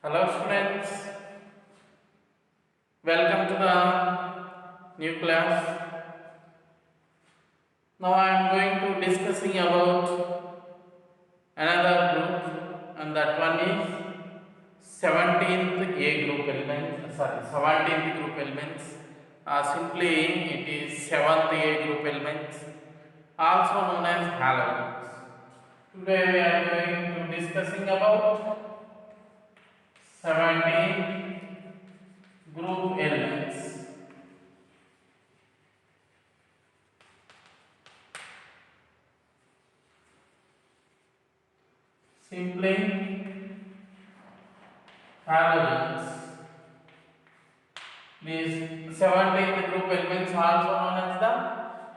Hello students, welcome to the new class. Now I am going to discussing about another group, and that one is 17th A group elements, 17th group elements. Simply it is 7th A group elements, also known as halogens. Today we are going to discussing about 17th group elements. Simply halogens. These 17th group elements are also known as the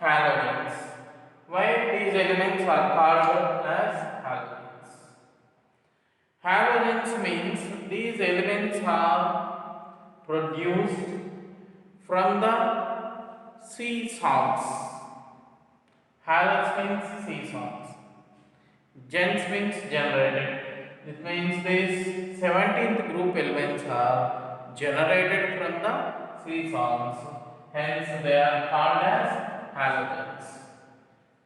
halogens. Why these elements are called as halogens? Halogens means these elements are produced from the sea salts. Halos means sea salts. Gens means generated. It means these 17th group elements are generated from the sea salts. Hence they are called as halogens.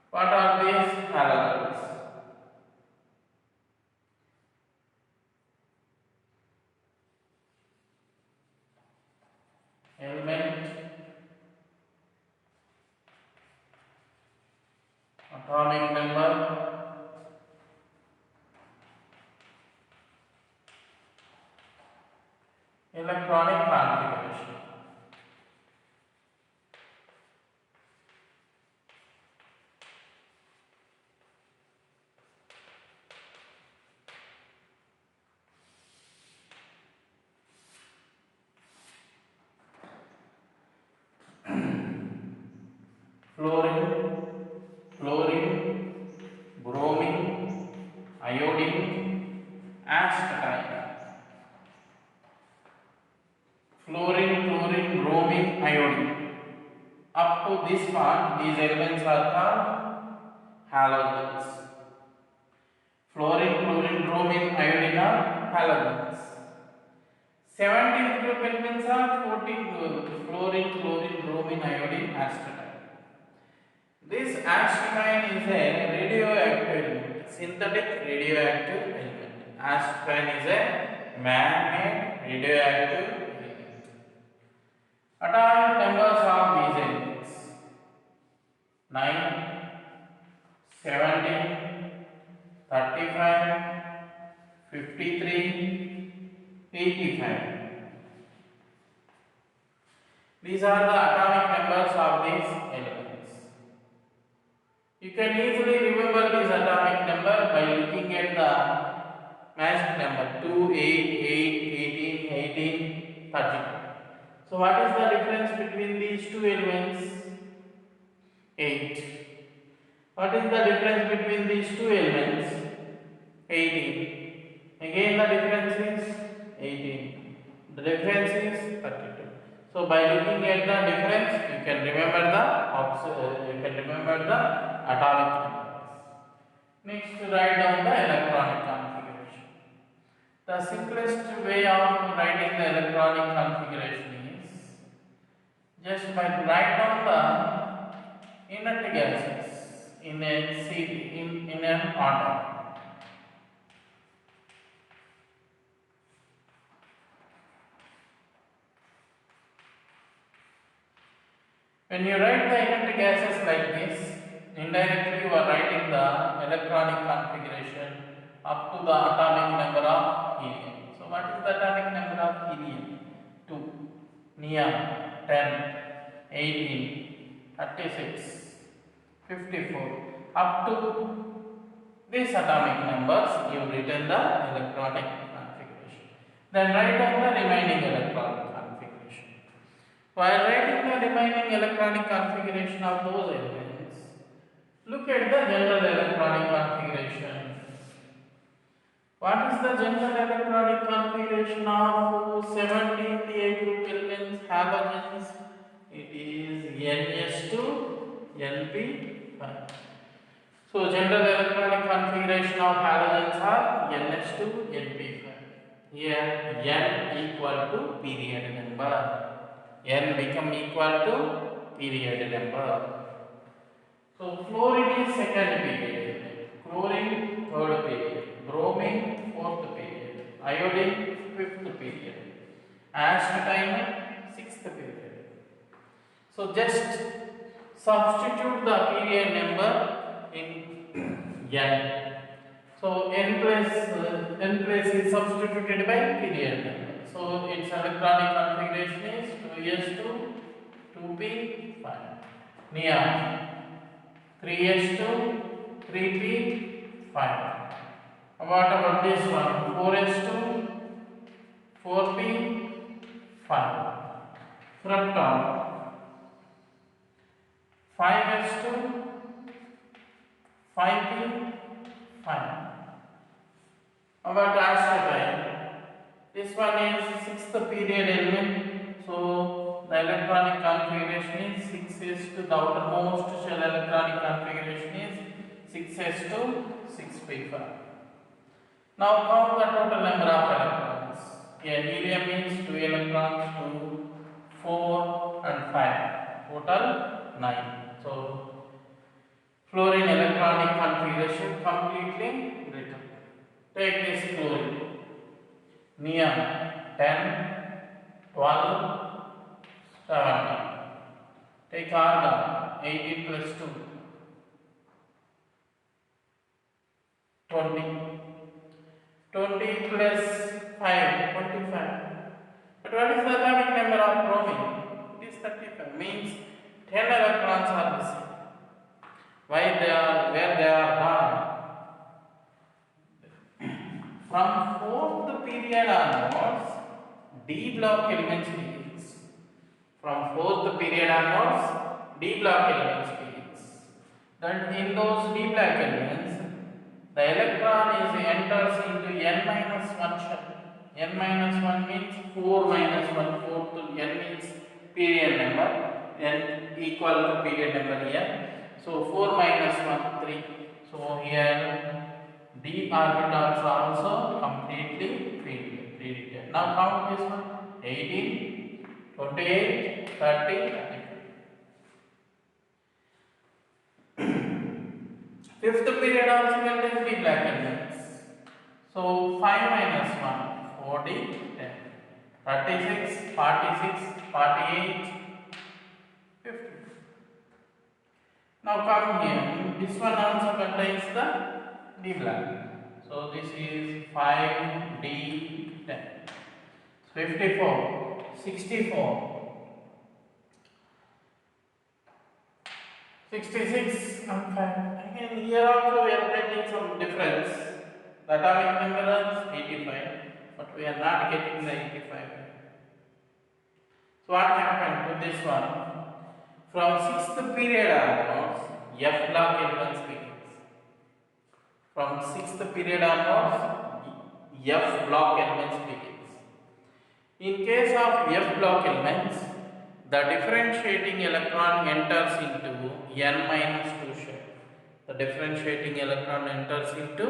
What are these halogens? Element, atomic number, electronic configuration. Fluorine, bromine, iodine, astatine. Fluorine, bromine, iodine. Up to this part, these elements are called halogens. Fluorine, bromine, iodine are halogens. 17 group elements are 14 fluorine, bromine, iodine, astatine. This astatine is a radioactive element, synthetic radioactive element. Astatine is a man-made radioactive element. Atomic numbers of these elements: 9, 17, 35, 53, 85. These are the atomic numbers of these elements. You can easily remember this atomic number by looking at the magic number 2, 8, 8, 18, 18, 32. So what is the difference between these two elements? 8. What is the difference between these two elements? 18. Again the difference is 18. The difference is 32. So by looking at the difference, you can remember the atomic numbers. Next, write down the electronic configuration. The simplest way of writing the electronic configuration is just by write down the inert gases in an order. When you write the inert gases like this, indirectly you are writing the electronic configuration up to the atomic number of helium. So what is the atomic number of helium? 2, neon 10, 18, 36, 54. Up to these atomic numbers you have written the electronic configuration. Then write down the remaining electronic configuration. While writing the remaining electronic configuration of those elements, look at the general electronic configuration. What is the general electronic configuration of 17th A group elements halogens? It is NS2 NP5. So general electronic configuration of halogens are NS2 NP5. Here n equal to period number. N become equal to period number. So fluorine is second period, chlorine third period, bromine fourth period, iodine fifth period, astatine sixth period. So just substitute the period number in n. So n place is substituted by period number. So its electronic configuration is 2s2, 2p5. Neon 3s2, 3p5. What about this one? 4s2, 4p5. Fructose 5s2, 5p5. About astatine, this one is sixth period element. So the electronic configuration is 6s2. The outermost shell electronic configuration is 6s2, 6p5. Now count the total number of electrons. Here helium is 2 electrons, 2, 4 and 5. Total 9. So fluorine electronic configuration completely written. Take this fluorine. Neon 10, 12, 17. Take argon 18 plus 2, 20. 20 plus 5, 25. But what is the atomic number of bromine? It is 35. Means 10 electrons are missing. Why they are where they are gone? From fourth period onwards, D block elements begins. From fourth period onwards, D block elements begins. Then in those D block elements, the electron is enters into n minus 1 shell. N minus 1 means 4 minus 1 fourth. N means period number. N equal to period number here. So 4 minus 1, 3. So here D orbitals are also completely filled. Now count this one. 18, 28, 30, 32. Fifth period also contains D black elements. So 5 minus 1, 40, 10. 36, 46, 48, 50. Now come here. This one also contains the D black. So this is 5D10. 54, 64, 66 and 5. Again here also we are getting some difference. The atomic number is 85, but we are not getting the 85. So what happened to this one? From 6th period onwards, F block elements begins. From 6th period onwards, F block elements begins. In case of F block elements, the differentiating electron enters into n minus 2 shell. The differentiating electron enters into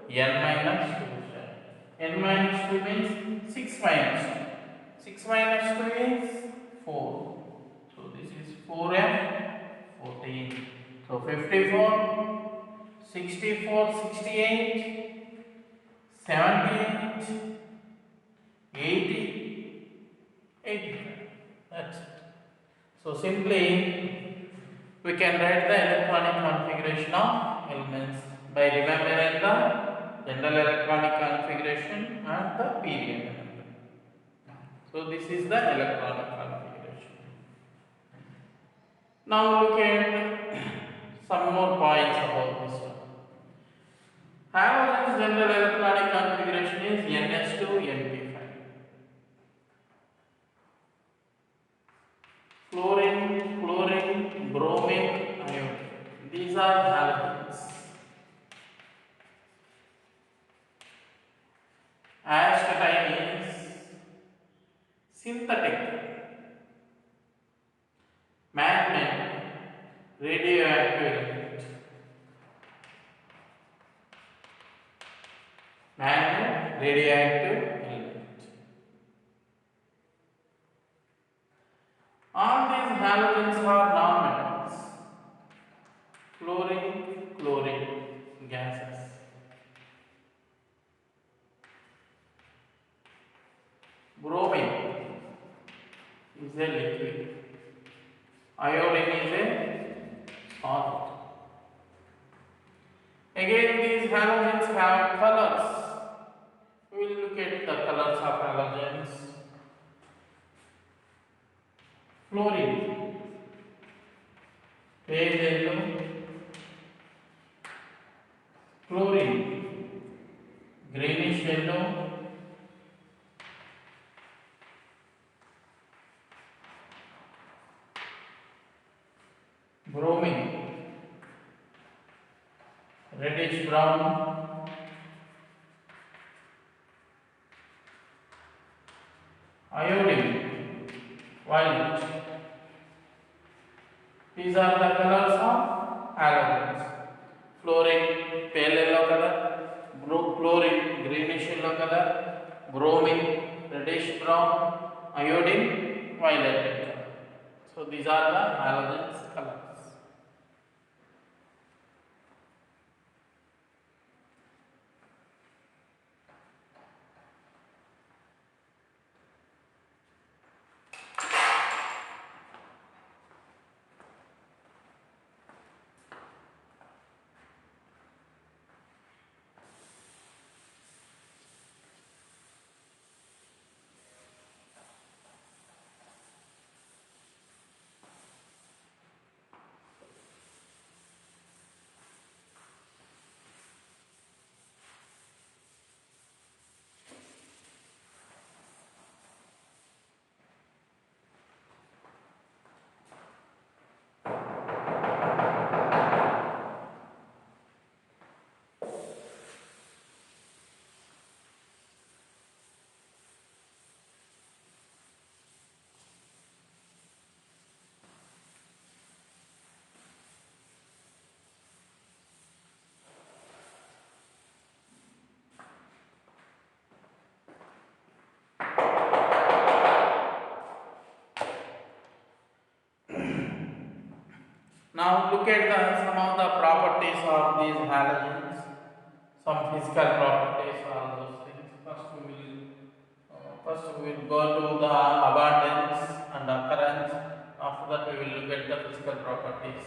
n minus 2 shell. N minus 2 means 6 minus 2. 6 minus 2 is 4. So this is 4f, 14. So 54, 64, 68, 78, 80, 85. That's it. So simply we can write the electronic configuration of elements by remembering the general electronic configuration and the period number. So this is the electronic configuration. Now look at some more points about this one. Halogen's general electronic configuration is NS2, NP5. Fluorine, chlorine, bromine, iodine. These are halogens. Astatine is synthetic. Magnet, radioactive element. Magnet, radioactive element. fluorine, chlorine gases. Bromine is a liquid. Iodine is a solid. Again, these halogens have colors. We will look at the colors of halogens. Fluorine, pale yellow. Chlorine, greenish yellow. Bromine, reddish brown. Iodine, violet. These are the colors of halogens. Fluorine, pale yellow color. Chlorine, greenish yellow color. Bromine, reddish brown. Iodine, violet color. So these are the halogens colors. Now look at some of the properties of these halogens, some physical properties, all those things. First we will go to the abundance and occurrence. After that we will look at the physical properties.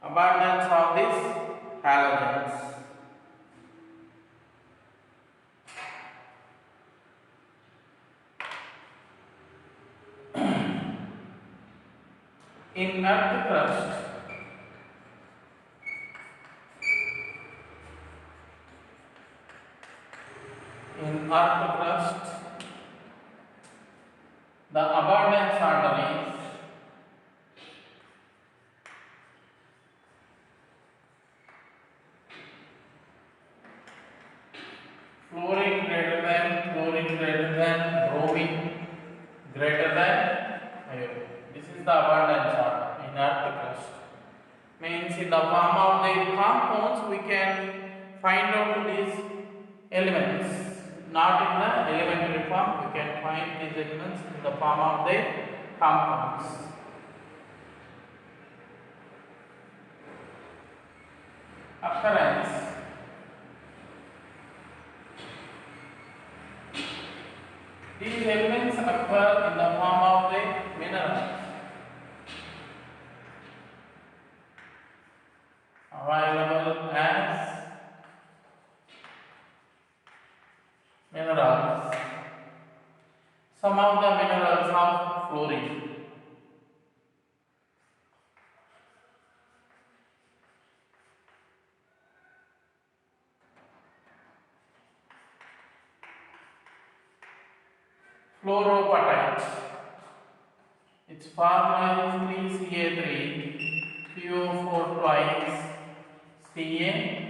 Abundance of these halogens. In earth crust, the abundance order is fluorine greater than, chlorine greater than, bromine greater than iodine. This is the abundance order in earth crust. Means in the form of their compounds we can find out these elements. Not in the elementary form, we can find these elements in the form of their compounds. Occurrence. These elements occur in the form of the minerals. Available as minerals. Some of the minerals are fluorine. Fluoropatite. Its formula is 3Ca3 CO4 twice CaF.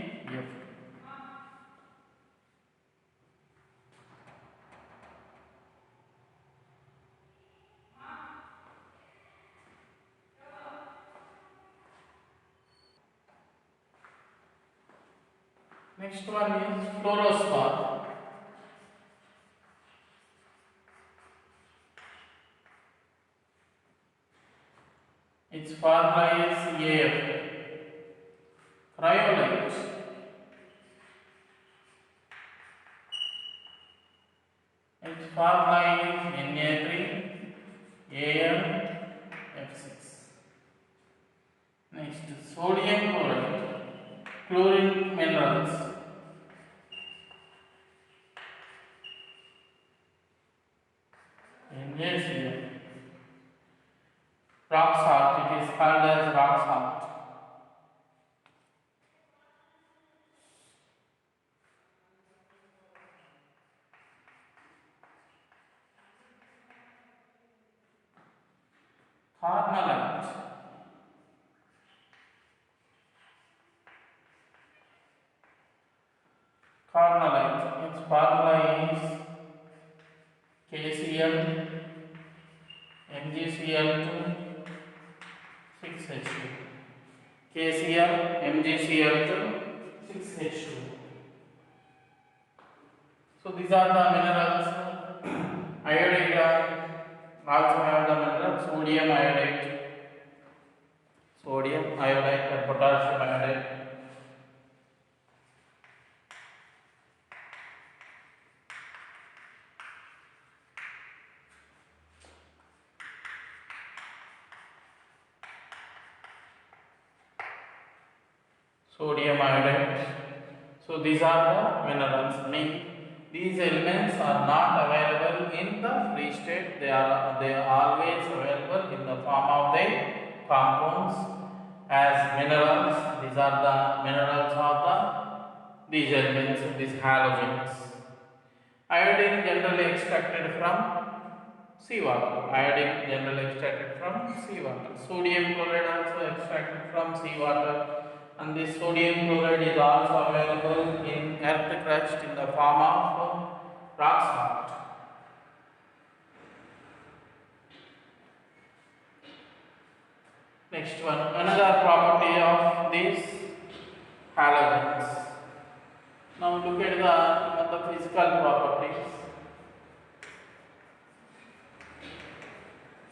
Next one is fluorspar. Its formula is AF. Cryolite. Its formula is Na3Al F6. Next, sodium chloride. Chlorine minerals. NaCl. Rock salt. It is called as rock salt. Carnallite. Carnallite. Its formula is KCl MgCl2 6H2. KCl MgCl2 6H2. So these are the minerals. Iodide also have the mineral sodium iodide, and potassium iodide. Sodium iodide. So these are the minerals. These elements are not available in the free state. They are always available in the form of the compounds as minerals. These are the minerals of these elements, these halogens. Iodine generally extracted from seawater. Iodine generally extracted from seawater. Sodium chloride also extracted from seawater. And this sodium chloride is also available in earth crust in the form of rock salt. Next one, another property of these halogens. Now look at the physical properties.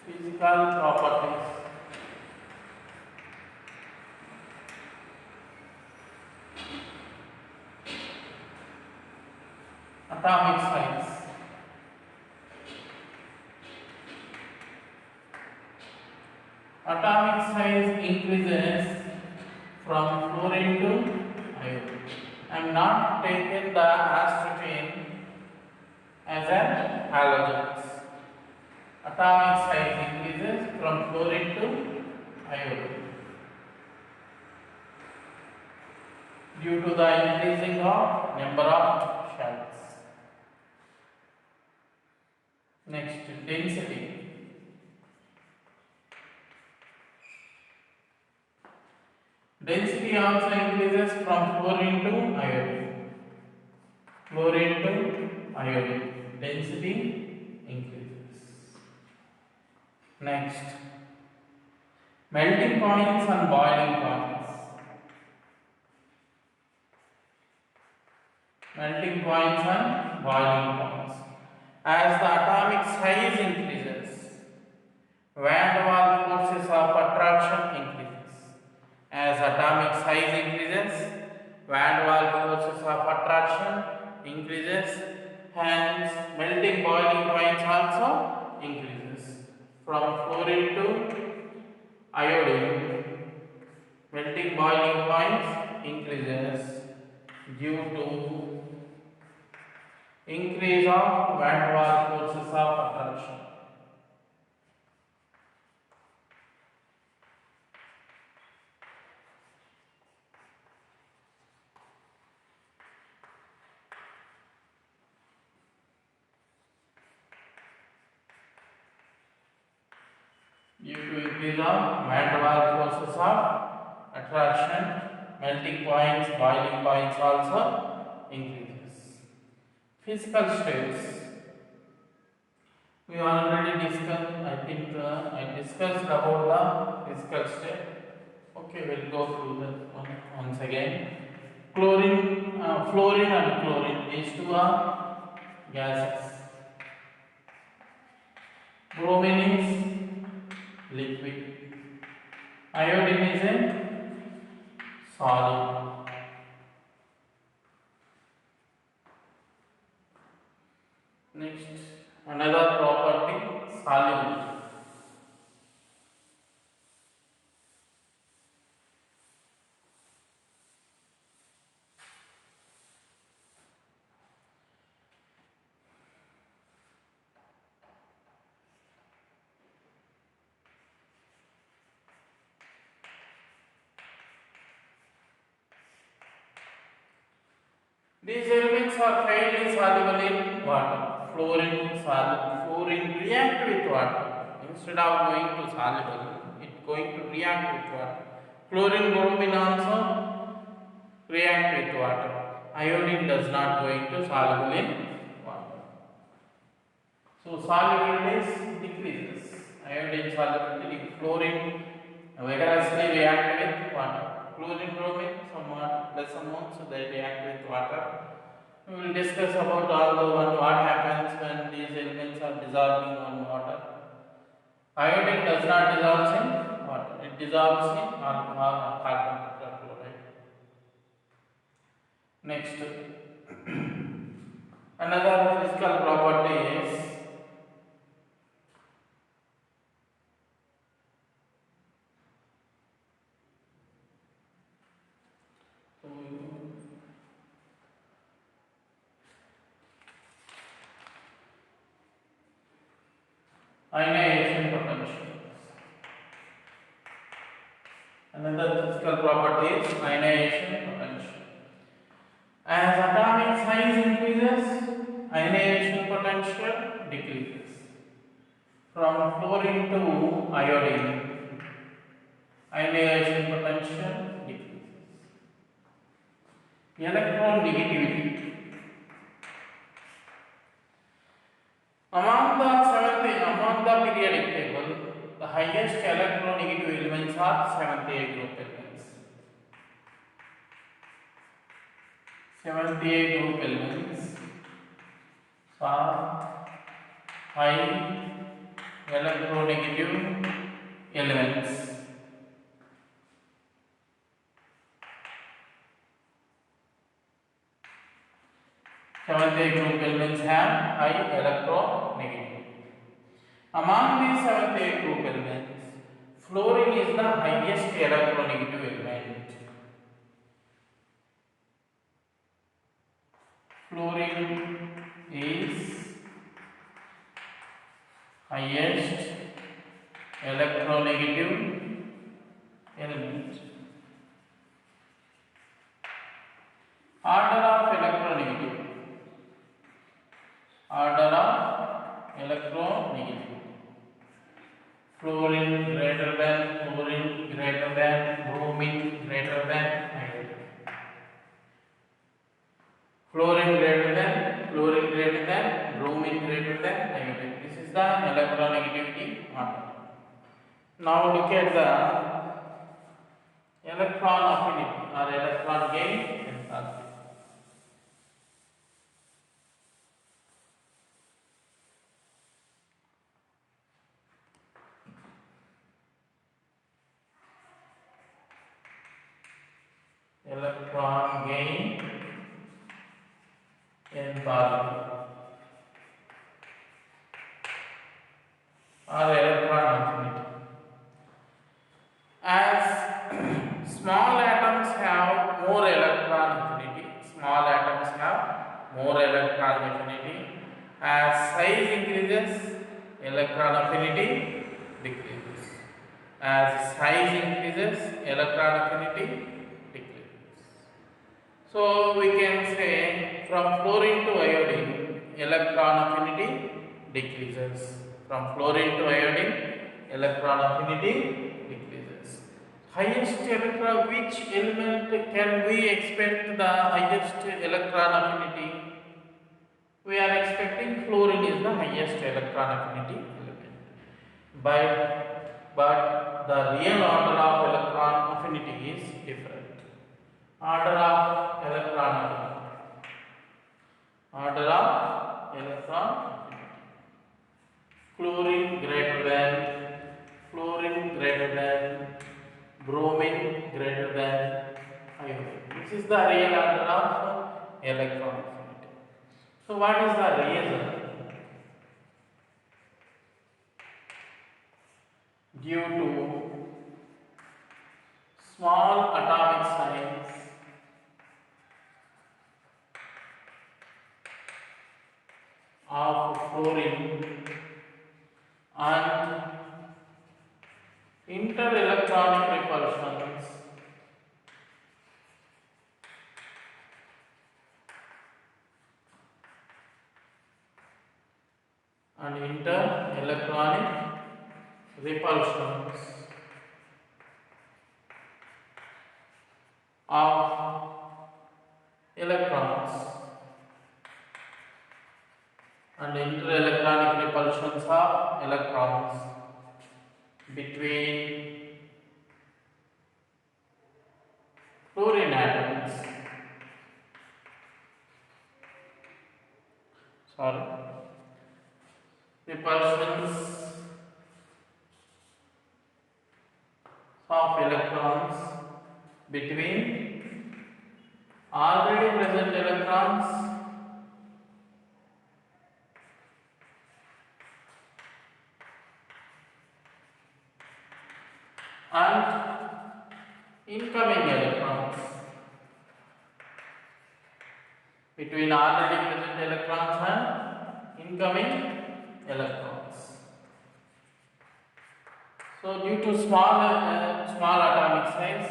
Physical properties. Atomic size. Atomic size increases from fluorine to iodine. I am not taken the astatine as an halogens. Atomic size increases from fluorine to iodine due to the increasing of number of shells. Next, density. Density also increases from fluorine to iodine. Fluorine to iodine. Density increases. Next, melting points and boiling points. Melting points and boiling points. As the atomic size increases, van der Waals forces of attraction increases. As atomic size increases, van der Waals forces of attraction increases. Hence, melting boiling points also increases. From fluorine to iodine, melting boiling points increases due to increase of van der Waals forces of attraction. Due to increase of van der Waals forces of attraction, melting points, boiling points also increases. Physical states. We already discussed, I think I discussed about the physical state. Okay, we'll go through that one once again. Fluorine and chlorine, these two are gases. Bromine is liquid. Iodine is a solid. Next, another property, soluble. These elements are highly soluble in water. Fluorine react with water. Instead of going to soluble, it going to react with water. Chlorine, bromine also react with water. Iodine does not going to soluble in water. So solubility decreases. Iodine solubility, fluorine vigorously react with water. Chlorine, bromine somewhat less amounts, so they react with water. We will discuss about all the one what happens when these elements are dissolving on water. Iodine does not dissolve in water; it dissolves in alcohol or carbon tetrachloride. Next, another physical property is ionization potential. Another physical property is ionization potential. As atomic size increases, ionization potential decreases. From fluorine to iodine, ionization potential decreases. Electron negativity. Among the periodic table, the highest electronegative elements are seventh A group elements. Seventh A group elements are high electronegative elements. Seventh A group elements have high electronegativity. Among these seventh A group elements, fluorine is the highest electronegative element. Fluorine is highest electronegative element. Order of electronegativity. Order of electronegativity. Fluorine greater than, bromine greater than iodine. Fluorine greater than, bromine greater than iodine. This is the electronegativity order. Now look at the electron affinity or electron gain enthalpy. Electron gain enthalpy or electron affinity. As small atoms have more electron affinity, as size increases, electron affinity decreases. As size increases, electron affinity decreases. So we can say from fluorine to iodine, electron affinity decreases. From fluorine to iodine, electron affinity decreases. Highest electron, which element can we expect the highest electron affinity? We are expecting fluorine is the highest electron affinity element. But the real order of electron affinity is different. Order of electron affinity. Order of electron affinity. Fluorine greater than, bromine greater than iodine. This is the real order of electron affinity. So what is the reason? Due to small atomic size of fluorine and interelectronic repulsions and interelectronic repulsions of electrons and interelectronic repulsions of electrons between fluorine atoms. Repulsions of electrons between already present electrons and incoming electrons, between already present electrons and incoming electrons. So due to small atomic size,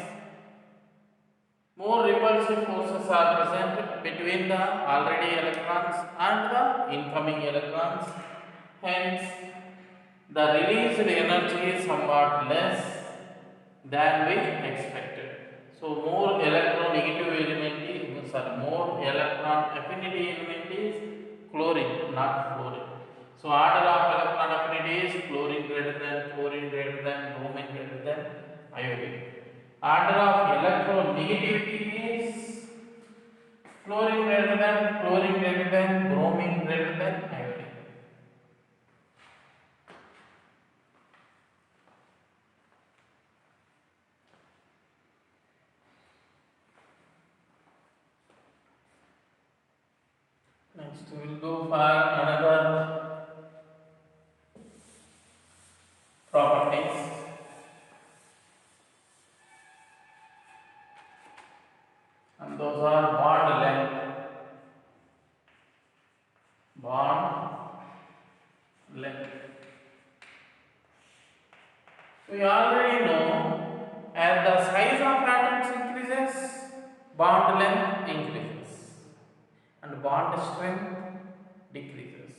more repulsive forces are present between the already electrons and the incoming electrons. Hence, the released energy is somewhat less than we expected. So more electronegative element is, more electron affinity element is chlorine, not fluorine. So order of electron affinity is chlorine greater than, bromine greater than iodine. Order of electronegativity is chlorine greater than, bromine greater than iodine. Next we will go for another properties. And those are bond length. We already know as the size of atoms increases, bond length increases and bond strength decreases.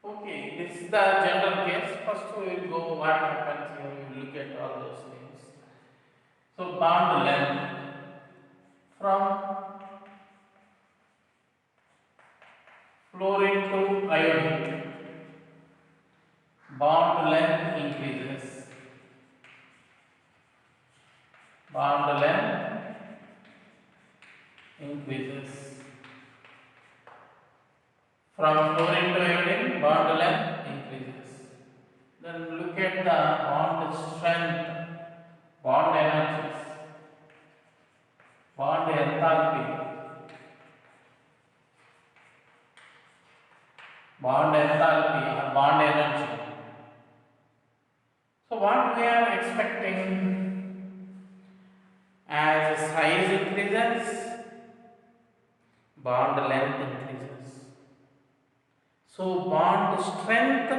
Okay, this is the general case. First we will go what happens here, we will look at all those things. So bond length from fluorine to iodine, bond length increases. Bond length increases. From fluorine to iodine, bond length increases. Then look at the bond strength, bond energies, bond enthalpy. Bond enthalpy or bond energy. So what we are expecting, as size increases, bond length increases. So bond strength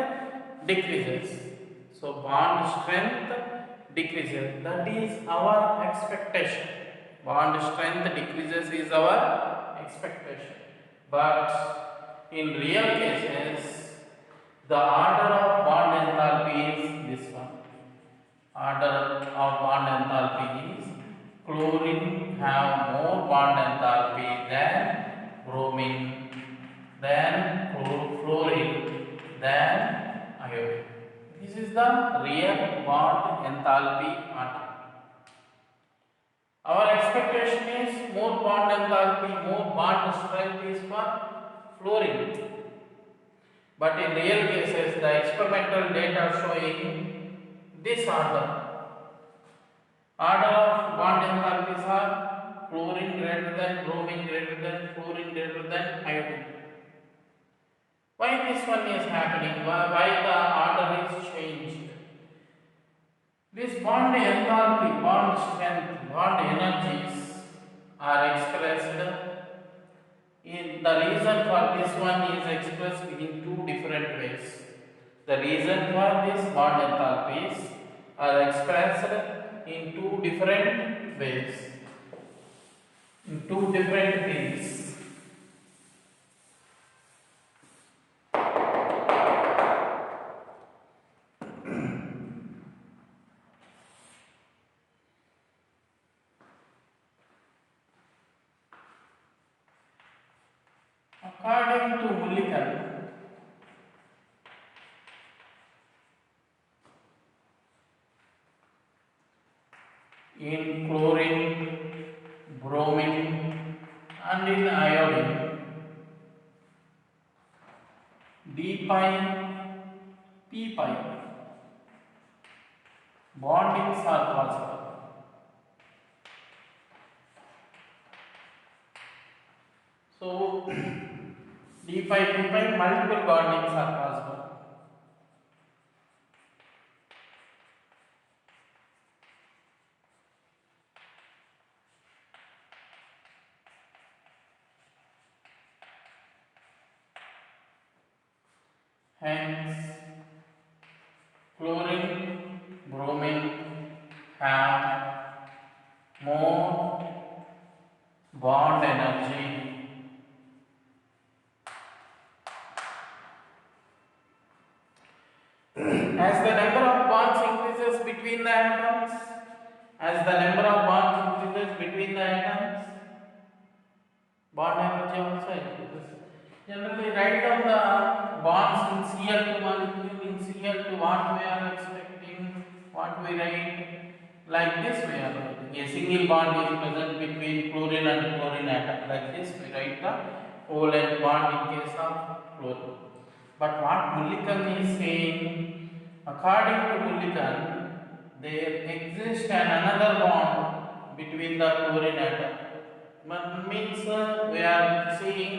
decreases. That is our expectation. Bond strength decreases is our expectation. But in real cases, the order of bond enthalpy is this one. Order of bond enthalpy is chlorine have more bond enthalpy than bromine, than fluorine, than iodine. This is the real bond enthalpy pattern. Our expectation is more bond enthalpy, more bond strength is for fluorine. But in real cases, the experimental data showing this order. Order of bond enthalpies are chlorine greater than, bromine greater than, fluorine greater than, iodine. Why this one is happening? Why the order is changed? This bond enthalpy, bond strength, bond energies are expressed in the reason for this one is expressed in two different ways. The reason for this bond enthalpies are expressed in two different ways. In two different ways. According to Mulliken, in chlorine, bromine and in iodine, D pi, P pi bondings are possible. So D pi, P pi multiple bondings are possible. Hence, chlorine, bromine have more bond energy as the number of bonds increases between the atoms. As the number of bonds increases between the atoms, bond energy also increases. Generally, write down the bonds in Cl2 molecule. In Cl2, what we are expecting, what we write, like this we are writing. A single bond is present between chlorine and chlorine atom. Like this, we write the covalent bond in case of chlorine. But what Mulliken is saying, according to Mulliken, there exists another bond between the chlorine atom. But means we are seeing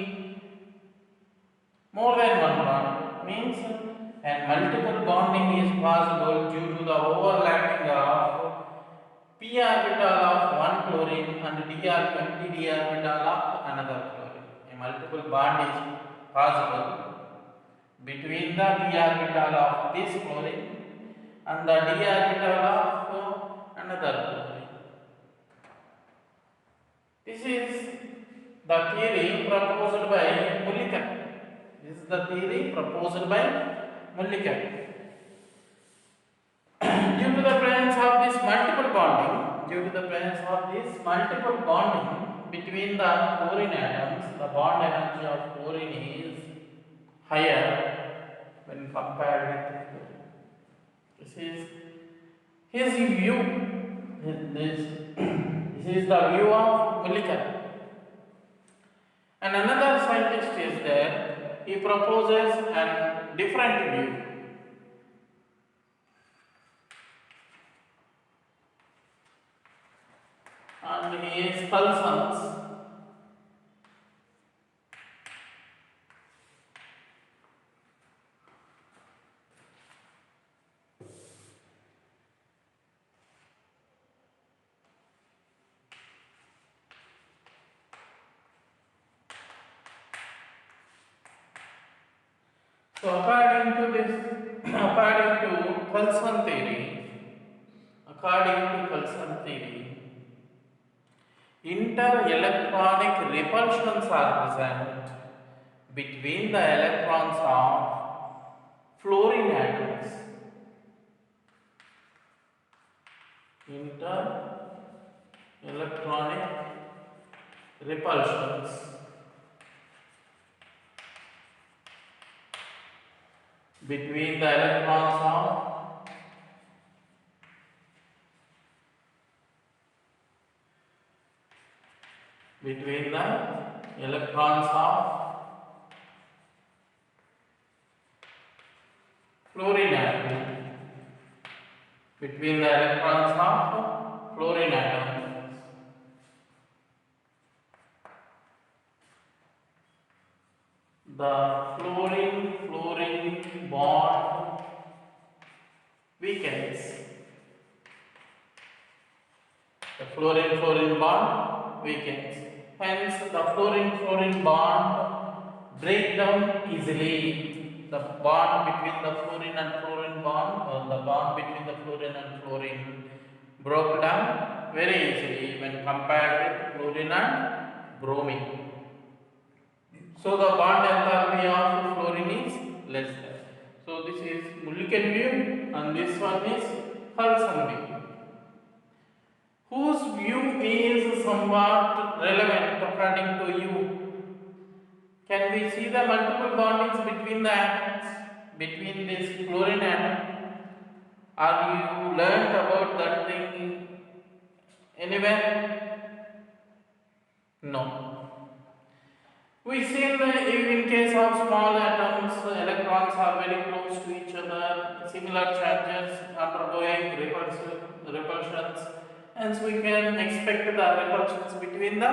more than one bond. Means and multiple bonding is possible due to the overlapping of p orbital of one chlorine and empty d orbital of another chlorine. A multiple bond is possible between the p orbital of this chlorine and the d orbital of another chlorine. This is the theory proposed by Mulliken. This is the theory proposed by Mulliken. Due to the presence of this multiple bonding, between the chlorine atoms, the bond energy of chlorine is higher when compared with fluorine. This is his view. This is the view of Mulliken. And another scientist is there, he proposes a different view. And he is Coulson's. So according to Coulson theory, inter-electronic repulsions are present between the electrons of fluorine atoms. Inter-electronic repulsions between the electrons of fluorine atom, between the electrons of fluorine atom. The fluorine bond weakens. The fluorine bond weakens. Hence, the fluorine bond break down easily. The bond between the fluorine and fluorine bond, or the bond between the fluorine and fluorine, broke down very easily when compared with fluorine and bromine. So the bond enthalpy of fluorine is less than. So this is Mulliken view, and this one is Hudson view. Whose view is somewhat relevant according to you? Can we see the multiple bondings between the atoms, between this fluorine atom? Are you learnt about that thing anywhere? No. We see that in case of small atoms, electrons are very close to each other, similar charges undergoing repulsions, hence we can expect the repulsions between the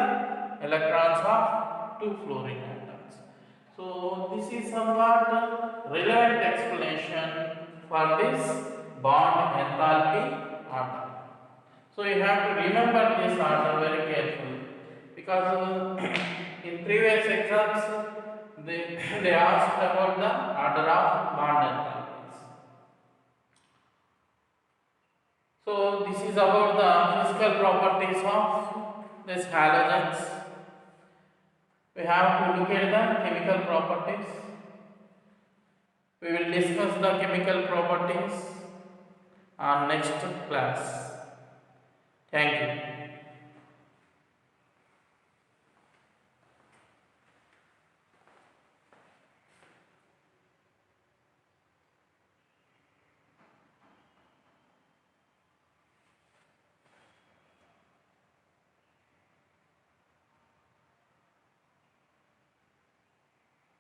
electrons of two fluorine atoms. So this is somewhat relevant explanation for this bond enthalpy order. So you have to remember this order very carefully, because in previous exams they asked about the order of bond enthalpies. So this is about the physical properties of these halogens. We have to look at the chemical properties. We will discuss the chemical properties on next class. Thank you.